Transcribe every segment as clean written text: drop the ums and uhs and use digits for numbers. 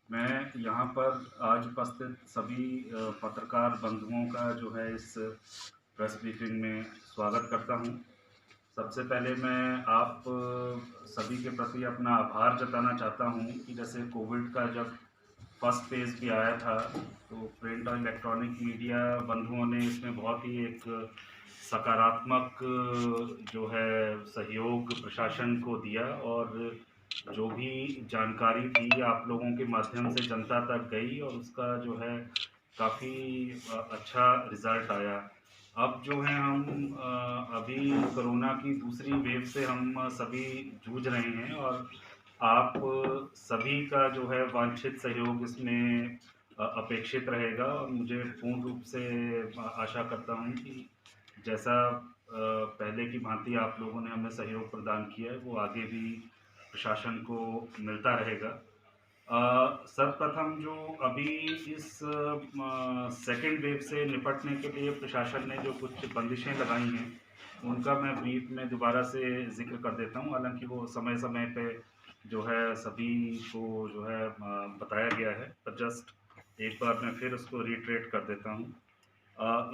मैं यहाँ पर आज उपस्थित सभी पत्रकार बंधुओं का जो है इस प्रेस ब्रीफिंग में स्वागत करता हूँ। सबसे पहले मैं आप सभी के प्रति अपना आभार जताना चाहता हूँ कि जैसे कोविड का जब फर्स्ट फेज़ भी आया था, तो प्रिंट और इलेक्ट्रॉनिक मीडिया बंधुओं ने इसमें बहुत ही एक सकारात्मक जो है सहयोग प्रशासन को दिया और जो भी जानकारी थी आप लोगों के माध्यम से जनता तक गई और उसका जो है काफ़ी अच्छा रिज़ल्ट आया। अब जो है हम अभी कोरोना की दूसरी वेव से हम सभी जूझ रहे हैं और आप सभी का जो है वांछित सहयोग इसमें अपेक्षित रहेगा और मुझे पूर्ण रूप से आशा करता हूँ कि जैसा पहले की भांति आप लोगों ने हमें सहयोग प्रदान किया है वो आगे भी प्रशासन को मिलता रहेगा। सर्वप्रथम जो अभी इस सेकेंड वेव से निपटने के लिए प्रशासन ने जो कुछ बंदिशें लगाई हैं उनका मैं ब्रीफ में दोबारा से जिक्र कर देता हूँ। हालांकि वो समय समय पे जो है सभी को जो है बताया गया है, पर जस्ट एक बार मैं फिर उसको रिट्रेट कर देता हूँ।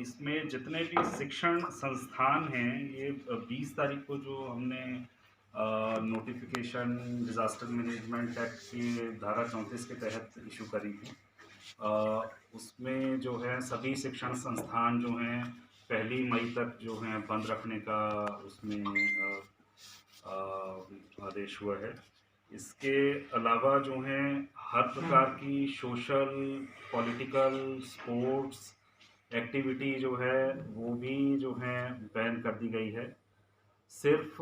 इसमें जितने भी शिक्षण संस्थान हैं ये 20 तारीख को जो हमने नोटिफिकेशन डिज़ास्टर मैनेजमेंट एक्ट की धारा 34 के तहत इशू करी थी। उसमें जो है सभी शिक्षण संस्थान जो हैं 1 मई तक जो है बंद रखने का उसमें आदेश हुआ है। इसके अलावा जो है हर प्रकार की सोशल, पॉलिटिकल, स्पोर्ट्स एक्टिविटी जो है वो भी जो है बैन कर दी गई है। सिर्फ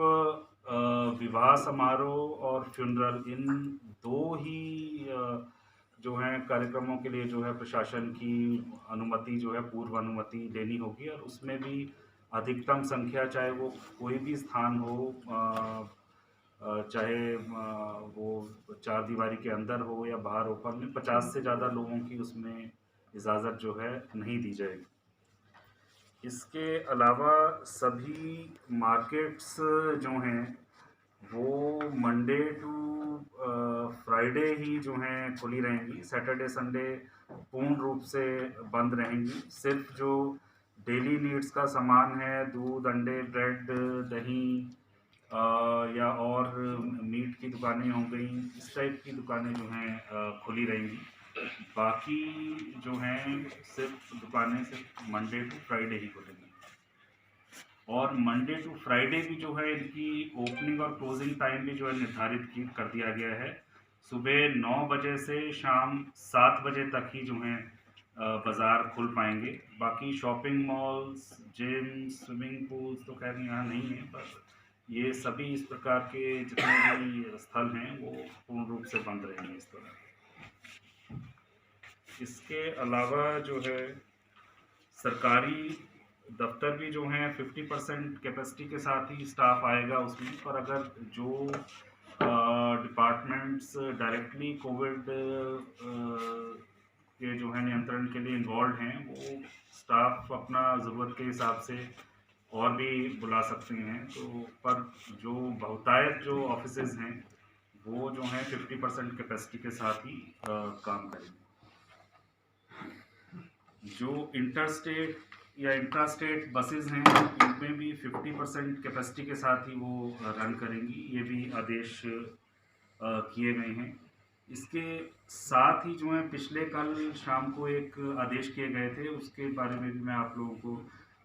विवाह समारोह और फ्यूनरल इन दो ही जो है कार्यक्रमों के लिए जो है प्रशासन की अनुमति जो है पूर्व अनुमति लेनी होगी और उसमें भी अधिकतम संख्या चाहे वो कोई भी स्थान हो, चाहे वो चार दीवारी के अंदर हो या बाहर ओपन में 50 से ज़्यादा लोगों की उसमें इजाज़त जो है नहीं दी जाएगी। इसके अलावा सभी मार्केट्स जो हैं वो मंडे टू फ्राइडे ही जो हैं खुली रहेंगी। सैटरडे संडे पूर्ण रूप से बंद रहेंगी। सिर्फ जो डेली नीड्स का सामान है, दूध, अंडे, ब्रेड, दही या और मीट की दुकानें हो गई, इस टाइप की दुकानें जो हैं खुली रहेंगी। बाकी जो हैं सिर्फ दुकानें सिर्फ मंडे टू फ्राइडे ही खुलेंगी। और मंडे टू फ्राइडे भी जो है इनकी ओपनिंग और क्लोजिंग टाइम भी जो है निर्धारित कर दिया गया है। सुबह 9 बजे से शाम 7 बजे तक ही जो है बाज़ार खुल पाएंगे। बाकी shopping malls, gym, swimming pools तो खैर यहाँ नहीं है, पर ये सभी इस प्रकार के जितने भी स्थल हैं वो पूर्ण रूप से बंद रहेंगे इस तरह। इसके अलावा जो है सरकारी दफ्तर भी जो हैं 50% कैपेसिटी के साथ ही स्टाफ आएगा उसमें, पर अगर जो डिपार्टमेंट्स डायरेक्टली कोविड के जो है नियंत्रण के लिए इन्वॉल्व हैं वो स्टाफ अपना ज़रूरत के हिसाब से और भी बुला सकते हैं। तो पर जो बहुतायत जो ऑफिसेज हैं वो जो हैं 50% कैपेसिटी के साथ ही काम करेंगे। जो इंटर स्टेट या इंट्रा स्टेट बसेज हैं इनमें भी 50% कैपेसिटी के साथ ही वो रन करेंगी। ये भी आदेश किए गए हैं। इसके साथ ही जो है पिछले कल शाम को एक आदेश किए गए थे, उसके बारे में भी मैं आप लोगों को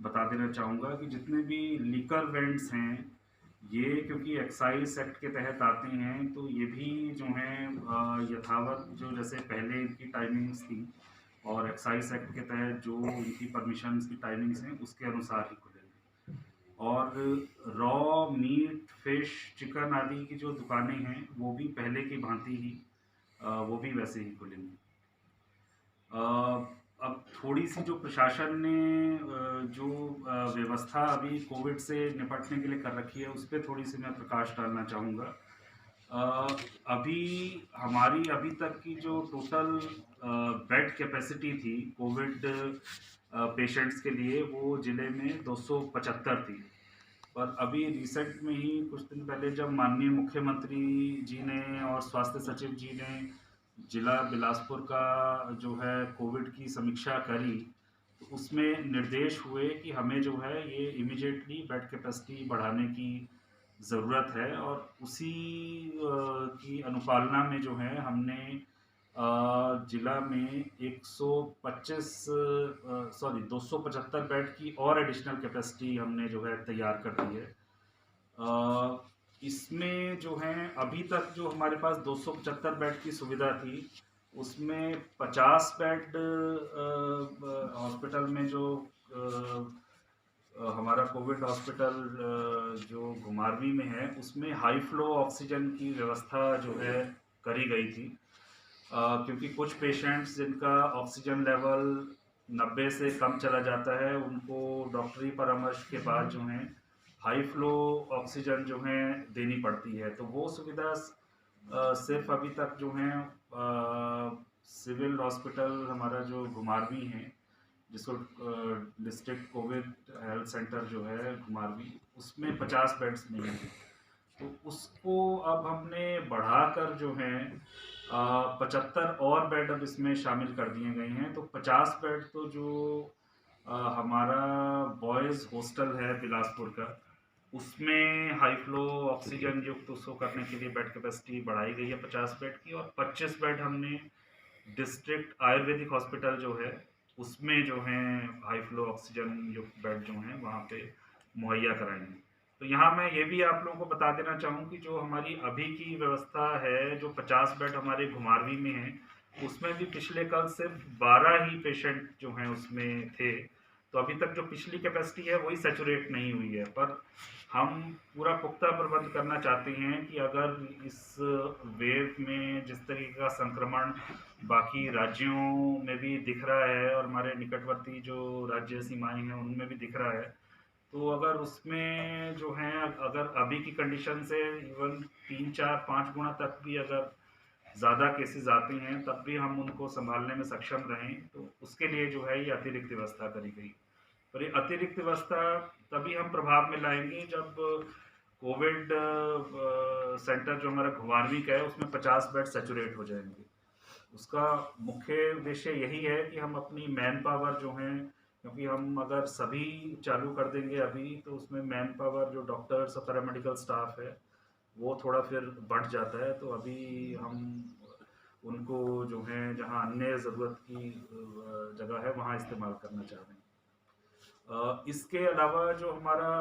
बता देना चाहूँगा कि जितने भी लिकर वेंट्स हैं ये क्योंकि एक्साइज एक्ट के तहत आते हैं, तो ये भी जो हैं यथावत जो जैसे पहले इनकी टाइमिंग्स थी और एक्साइज एक्ट के तहत जो इनकी परमिशंस की टाइमिंग्स हैं उसके अनुसार ही खुलेंगे। और रॉ मीट, फिश, चिकन आदि की जो दुकानें हैं वो भी पहले की भांति ही वो भी वैसे ही खुलेंगी। अब थोड़ी सी जो प्रशासन ने जो व्यवस्था अभी कोविड से निपटने के लिए कर रखी है उस पर थोड़ी सी मैं प्रकाश डालना चाहूँगा। अभी हमारी अभी तक की जो टोटल बेड कैपेसिटी थी कोविड पेशेंट्स के लिए वो ज़िले में 275 थी। पर अभी रिसेंट में ही कुछ दिन पहले जब माननीय मुख्यमंत्री जी ने और स्वास्थ्य सचिव जी ने जिला बिलासपुर का जो है कोविड की समीक्षा करी, तो उसमें निर्देश हुए कि हमें जो है ये इमीडिएटली बेड कैपेसिटी बढ़ाने की ज़रूरत है, और उसी की अनुपालना में जो है हमने जिला में 125 सॉरी 275 बेड की और एडिशनल कैपेसिटी हमने जो है तैयार कर दी है। इसमें जो है अभी तक जो हमारे पास 275 बेड की सुविधा थी, उसमें 50 बेड हॉस्पिटल में जो हमारा कोविड हॉस्पिटल जो घुमारवी में है, उसमें हाई फ्लो ऑक्सीजन की व्यवस्था जो है करी गई थी। क्योंकि कुछ पेशेंट्स जिनका ऑक्सीजन लेवल 90 से कम चला जाता है, उनको डॉक्टरी परामर्श के बाद जो है हाई फ्लो ऑक्सीजन जो है देनी पड़ती है। तो वो सुविधा सिर्फ अभी तक जो है सिविल हॉस्पिटल हमारा जो घुमारवी है, जिसको डिस्ट्रिक्ट कोविड हेल्थ सेंटर जो है घुमारवी, उसमें 50 बेड्स नहीं है। तो उसको अब हमने बढ़ाकर जो है 75 और बेड अब इसमें शामिल कर दिए गए हैं। तो 50 बेड तो जो हमारा बॉयज़ हॉस्टल है बिलासपुर का, उसमें हाई फ्लो ऑक्सीजन युक्त उसको करने के लिए बेड कैपेसिटी बढ़ाई गई है 50 बेड की, और 25 बेड हमने डिस्ट्रिक्ट आयुर्वेदिक हॉस्पिटल जो है उसमें जो है हाई फ्लो ऑक्सीजन युक्त बेड जो हैं वहाँ पे मुहैया कराएंगे। तो यहाँ मैं ये भी आप लोगों को बता देना चाहूँ कि जो हमारी अभी की व्यवस्था है, जो 50 बेड हमारे घुमारवी में है, उसमें भी पिछले कल सिर्फ 12 ही पेशेंट जो हैं उसमें थे। तो अभी तक जो पिछली कैपेसिटी है वही सेचुरेट नहीं हुई है, पर हम पूरा पुख्ता प्रबंध करना चाहते हैं कि अगर इस वेव में जिस तरीके का संक्रमण बाकी राज्यों में भी दिख रहा है और हमारे निकटवर्ती जो राज्य सीमाएं हैं उनमें भी दिख रहा है, तो अगर उसमें जो है अगर अभी की कंडीशन से इवन 3 4 5 गुना तक भी अगर ज़्यादा केसेस आते हैं, तब भी हम उनको संभालने में सक्षम रहें, तो उसके लिए जो है ये अतिरिक्त व्यवस्था करी गई। और ये अतिरिक्त व्यवस्था तभी हम प्रभाव में लाएंगे जब कोविड सेंटर जो हमारा घुमारवी का है उसमें 50 बेड सेचुरेट हो जाएंगे। उसका मुख्य उद्देश्य यही है कि हम अपनी मैन पावर जो है, क्योंकि हम अगर सभी चालू कर देंगे अभी, तो उसमें मैन पावर जो डॉक्टर्स और पैरामेडिकल स्टाफ है वो थोड़ा फिर बढ़ जाता है। तो अभी हम उनको जो है जहाँ अन्य ज़रूरत की जगह है वहाँ इस्तेमाल करना चाह रहे हैं। इसके अलावा जो हमारा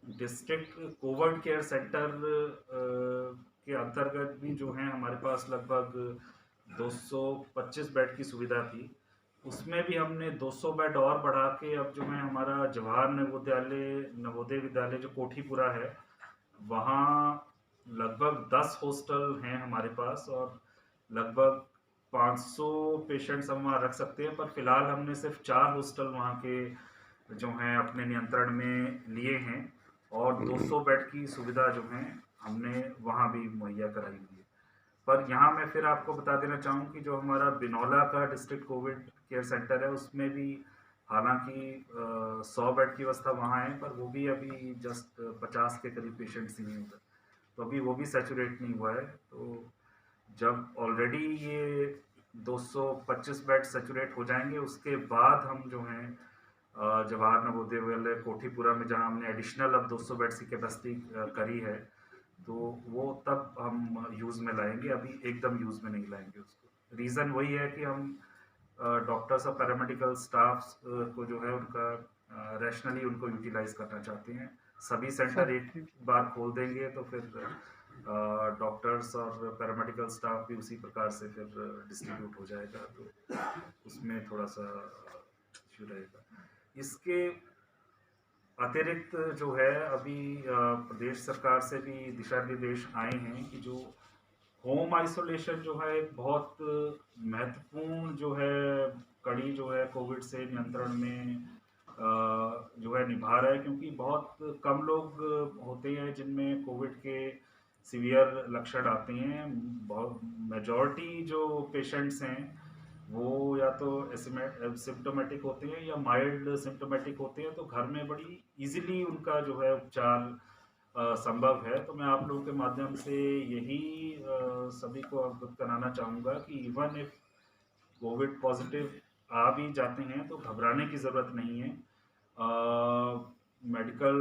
डिस्ट्रिक्ट कोविड केयर सेंटर के अंतर्गत भी जो है हमारे पास लगभग 225 बेड की सुविधा थी। उसमें भी हमने 200 बेड और बढ़ा के अब जो है हमारा जवाहर नवोदय विद्यालय जो कोठीपुरा है, वहाँ लगभग 10 हॉस्टल हैं हमारे पास, और लगभग 500 पेशेंट्स हम वहाँ रख सकते हैं। पर फिलहाल हमने सिर्फ 4 हॉस्टल वहाँ के जो हैं अपने नियंत्रण में लिए हैं, और 200 बेड की सुविधा जो है हमने वहाँ भी मुहैया कराई हुई है। पर यहाँ मैं फिर आपको बता देना चाहूँ कि जो हमारा बिनौला का डिस्ट्रिक्ट कोविड केयर सेंटर है उसमें भी हालांकि 100 बेड की व्यवस्था वहाँ है, पर वो भी अभी जस्ट 50 के करीब पेशेंट्स ही हैं उधर। तो अभी वो भी सैचुरेट नहीं हुआ है। तो जब ऑलरेडी ये 225 बेड सैचुरेट हो जाएंगे, उसके बाद हम जो हैं जवाहर नवोदय विद्यालय कोठीपुरा में जहाँ हमने एडिशनल अब 200 बेड्स की कैपेसिटी करी है, तो वो तब हम यूज़ में लाएंगे, अभी एकदम यूज़ में नहीं लाएंगे उसको। रीज़न वही है कि हम डॉक्टर्स और पैरामेडिकल स्टाफ्स को जो है उनका रैशनली उनको यूटिलाइज करना चाहते हैं। सभी सेंटर एक बार खोल देंगे तो फिर डॉक्टर्स और पैरामेडिकल स्टाफ भी उसी प्रकार से फिर डिस्ट्रीब्यूट हो जाएगा, तो उसमें थोड़ा सा इशू रहेगा। इसके अतिरिक्त जो है अभी प्रदेश सरकार से भी दिशा निर्देश आए हैं कि जो होम आइसोलेशन जो है एक बहुत महत्वपूर्ण जो है कड़ी जो है कोविड से नियंत्रण में जो है निभा रहा है, क्योंकि बहुत कम लोग होते हैं जिनमें कोविड के सीवियर लक्षण आते हैं। बहुत मेजॉरिटी जो पेशेंट्स हैं वो या तो सिम्टोमेटिक होते हैं या माइल्ड सिम्टोमेटिक होते हैं, तो घर में बड़ी इजीली उनका जो है उपचार संभव है। तो मैं आप लोगों के माध्यम से यही सभी को अवगत कराना चाहूँगा कि इवन इफ कोविड पॉजिटिव आ भी जाते हैं तो घबराने की ज़रूरत नहीं है। मेडिकल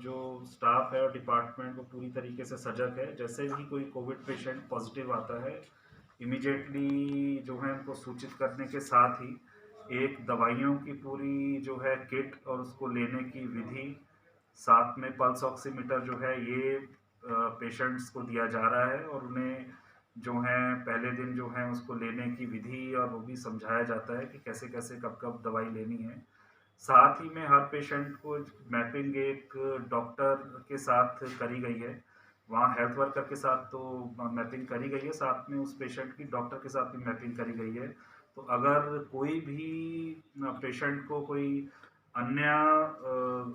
जो स्टाफ है और डिपार्टमेंट वो पूरी तरीके से सजग है। जैसे भी कोई कोविड पेशेंट पॉजिटिव आता है, इमीडिएटली जो है उनको सूचित करने के साथ ही एक दवाइयों की पूरी जो है किट और उसको लेने की विधि, साथ में पल्स ऑक्सीमीटर जो है ये पेशेंट्स को दिया जा रहा है और उन्हें जो है पहले दिन जो है उसको लेने की विधि और वो भी समझाया जाता है कि कैसे कैसे कब कब दवाई लेनी है। साथ ही में हर पेशेंट को मैपिंग एक डॉक्टर के साथ करी गई है। वहाँ हेल्थ वर्कर के साथ तो मैपिंग करी गई है, साथ में उस पेशेंट की डॉक्टर के साथ भी मैपिंग करी गई है। तो अगर कोई भी पेशेंट को कोई अन्य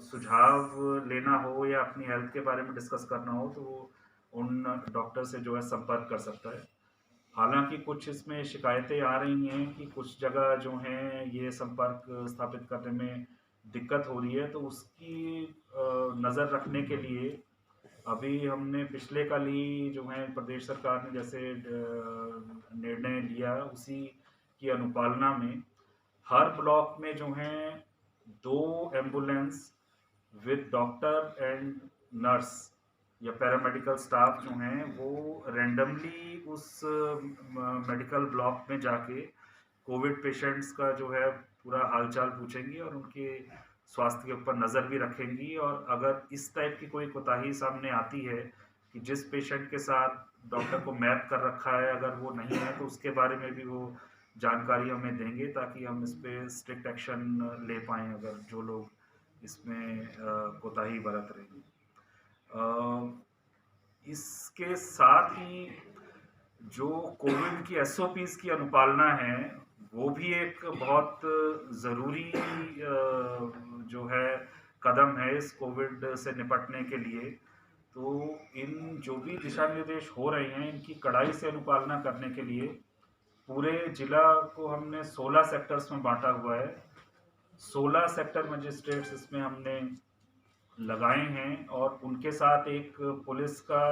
सुझाव लेना हो या अपनी हेल्थ के बारे में डिस्कस करना हो तो वो उन डॉक्टर से जो है संपर्क कर सकता है। हालाँकि कुछ इसमें शिकायतें आ रही हैं कि कुछ जगह जो हैं ये संपर्क स्थापित करने में दिक्कत हो रही है, तो उसकी नज़र रखने के लिए अभी हमने पिछले कल ही जो है प्रदेश सरकार ने जैसे निर्णय लिया उसी की अनुपालना में हर ब्लॉक में जो है 2 ambulance with doctor and nurse या पैरामेडिकल स्टाफ जो हैं वो रैंडमली उस मेडिकल ब्लॉक में जाके कोविड पेशेंट्स का जो है पूरा हालचाल पूछेंगी और उनके स्वास्थ्य के ऊपर नज़र भी रखेंगी। और अगर इस टाइप की कोई कोताही सामने आती है कि जिस पेशेंट के साथ डॉक्टर को मैप कर रखा है अगर वो नहीं है तो उसके बारे में भी वो जानकारी हमें देंगे ताकि हम इस पे स्ट्रिक्ट एक्शन ले पाएँ अगर जो लोग इसमें कोताही बरत रहे हैं। इसके साथ ही जो कोविड की एसओपीज़ की अनुपालना है, वो भी एक बहुत ज़रूरी जो है कदम है इस कोविड से निपटने के लिए। तो इन जो भी दिशा निर्देश हो रहे हैं, इनकी कड़ाई से अनुपालना करने के लिए पूरे जिला को हमने 16 सेक्टर्स में बाँटा हुआ है। 16 सेक्टर मजिस्ट्रेट्स इसमें हमने लगाए हैं और उनके साथ एक पुलिस का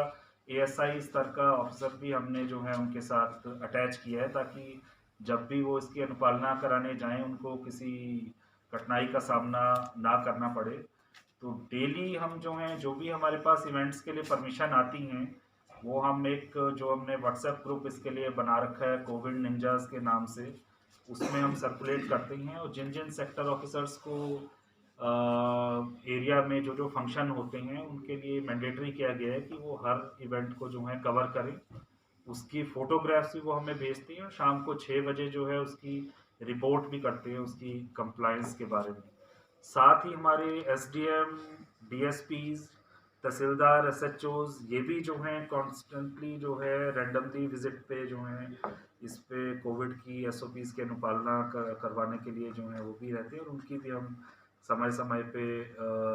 एएसआई स्तर का ऑफिसर भी हमने जो है उनके साथ अटैच किया है ताकि जब भी वो इसकी अनुपालना कराने जाएं उनको किसी कठिनाई का सामना ना करना पड़े। तो डेली हम जो हैं जो भी हमारे पास इवेंट्स के लिए परमिशन आती हैं वो हम एक जो हमने व्हाट्सएप ग्रुप इसके लिए बना रखा है कोविड निंजास के नाम से, उसमें हम सर्कुलेट करते हैं और जिन जिन सेक्टर ऑफिसर्स को एरिया में जो जो फंक्शन होते हैं उनके लिए मैंडेटरी किया गया है कि वो हर इवेंट को जो है कवर करें। उसकी फ़ोटोग्राफ्स भी वो हमें भेजती हैं और शाम को 6 बजे जो है उसकी रिपोर्ट भी करते हैं उसकी कंप्लायंस के बारे में। साथ ही हमारे एसडीएम, डीएसपीज़, तहसीलदार, एसएचओज़ ये भी जो हैं कॉन्स्टेंटली जो है रैंडमली विज़िट पे जो हैं इस पे कोविड की एसओपीज़ की अनुपालना करवाने के लिए जो हैं वो भी रहते हैं और उनकी भी हम समय समय पे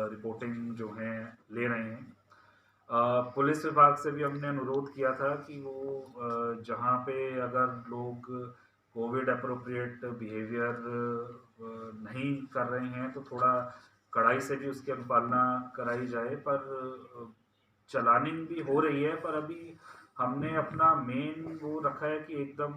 रिपोर्टिंग जो है ले रहे हैं। पुलिस विभाग से भी हमने अनुरोध किया था कि वो जहाँ पे अगर लोग कोविड अप्रोप्रिएट बिहेवियर नहीं कर रहे हैं तो थोड़ा कड़ाई से भी उसकी अनुपालना कराई जाए। पर चलानिंग भी हो रही है पर अभी हमने अपना मेन वो रखा है कि एकदम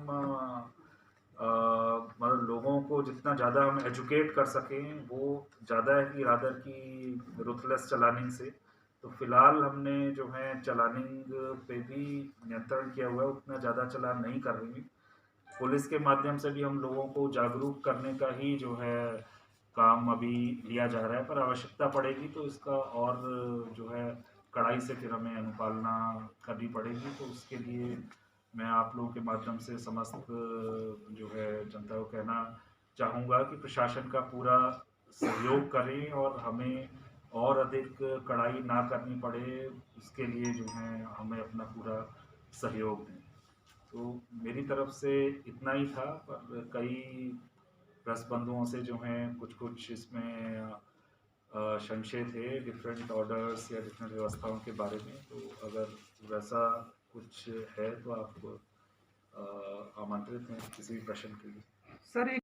मतलब लोगों को जितना ज़्यादा हम एजुकेट कर सकें वो ज़्यादा है कि रादर की रुथलेस चलानिंग से। तो फिलहाल हमने जो है चलानिंग पे भी नियंत्रण किया हुआ है, उतना ज़्यादा चालान नहीं कर रही। पुलिस के माध्यम से भी हम लोगों को जागरूक करने का ही जो है काम अभी लिया जा रहा है, पर आवश्यकता पड़ेगी तो इसका और जो है कड़ाई से फिर हमें अनुपालना करनी पड़ेगी। तो उसके लिए मैं आप लोगों के माध्यम से समस्त जो है जनता को कहना चाहूँगा कि प्रशासन का पूरा सहयोग करें और हमें और अधिक कड़ाई ना करनी पड़े, उसके लिए जो है हमें अपना पूरा सहयोग दें। तो मेरी तरफ से इतना ही था, पर कई प्रेस बंधुओं से जो हैं कुछ इसमें संशय थे डिफरेंट ऑर्डर्स या डिफरेंट व्यवस्थाओं के बारे में। तो अगर वैसा कुछ है तो आप आमंत्रित हैं किसी भी प्रश्न के लिए। सर